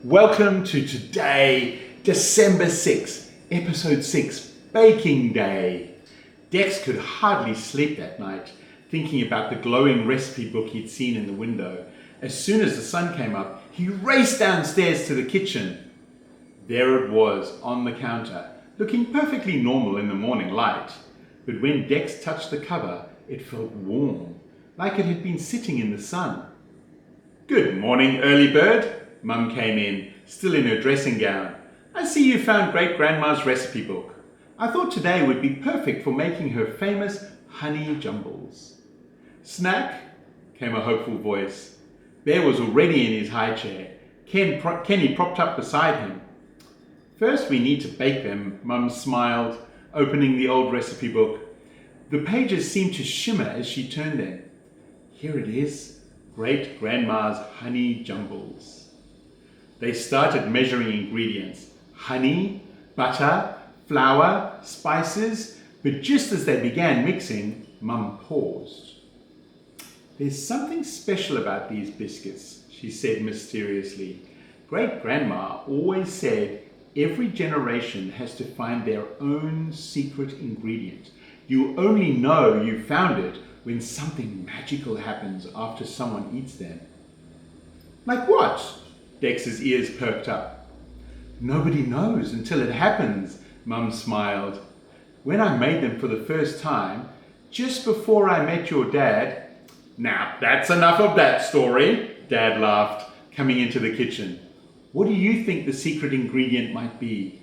Welcome to today, December 6th, episode 6, Baking Day. Dex could hardly sleep that night, thinking about the glowing recipe book he'd seen in the window. As soon as the sun came up, he raced downstairs to the kitchen. There it was on the counter, looking perfectly normal in the morning light. But when Dex touched the cover, it felt warm, like it had been sitting in the sun. "Good morning, early bird," Mum came in, still in her dressing gown. "I see you found Great-Grandma's recipe book. I thought today would be perfect for making her famous honey jumbles." "Snack?" came a hopeful voice. Bear was already in his high chair, Kenny propped up beside him. "First we need to bake them," Mum smiled, opening the old recipe book. The pages seemed to shimmer as she turned them. Here it is, Great-Grandma's honey jumbles. They started measuring ingredients: honey, butter, flour, spices, but just as they began mixing, Mum paused. "There's something special about these biscuits," she said mysteriously. "Great-Grandma always said every generation has to find their own secret ingredient. You only know you found it when something magical happens after someone eats them." "Like what?" Dex's ears perked up. "Nobody knows until it happens," Mum smiled. "When I made them for the first time, just before I met your dad—" "Now, that's enough of that story," Dad laughed, coming into the kitchen. "What do you think the secret ingredient might be?"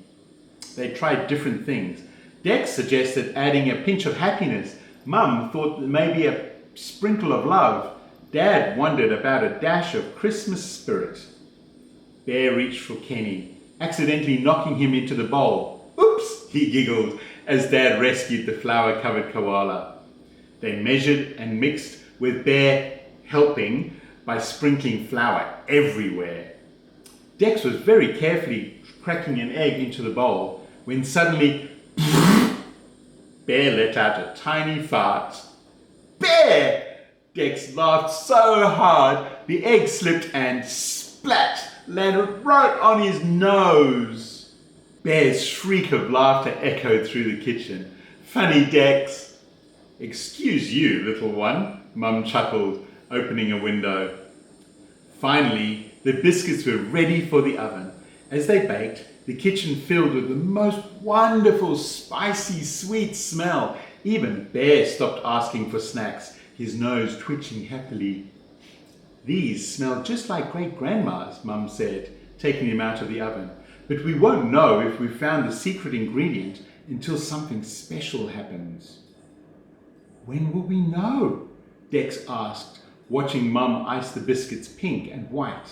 They tried different things. Dex suggested adding a pinch of happiness. Mum thought that maybe a sprinkle of love. Dad wondered about a dash of Christmas spirit. Bear reached for Kenny, accidentally knocking him into the bowl. "Oops," he giggled as Dad rescued the flour-covered koala. They measured and mixed, with Bear helping by sprinkling flour everywhere. Dex was very carefully cracking an egg into the bowl when suddenly Bear let out a tiny fart. "Bear!" Dex laughed so hard the egg slipped and splat, landed right on his nose. Bear's shriek of laughter echoed through the kitchen. "Funny, Dex." "Excuse you, little one," Mum chuckled, opening a window. Finally, the biscuits were ready for the oven. As they baked, the kitchen filled with the most wonderful, spicy, sweet smell. Even Bear stopped asking for snacks, his nose twitching happily. "These smell just like Great-Grandma's," Mum said, taking them out of the oven. "But we won't know if we found the secret ingredient until something special happens." "When will we know?" Dex asked, watching Mum ice the biscuits pink and white.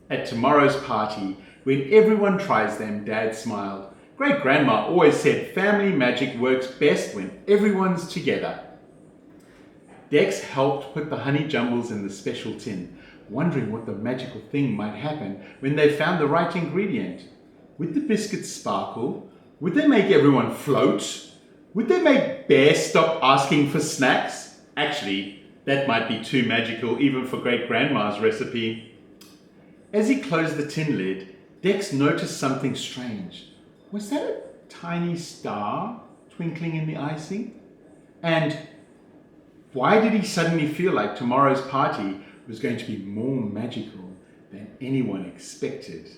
"At tomorrow's party, when everyone tries them," Dad smiled. "Great-Grandma always said family magic works best when everyone's together." Dex helped put the honey jumbles in the special tin, wondering what the magical thing might happen when they found the right ingredient. Would the biscuits sparkle? Would they make everyone float? Would they make Bear stop asking for snacks? Actually, that might be too magical even for Great-Grandma's recipe. As he closed the tin lid, Dex noticed something strange. Was that a tiny star twinkling in the icing? And why did he suddenly feel like tomorrow's party was going to be more magical than anyone expected?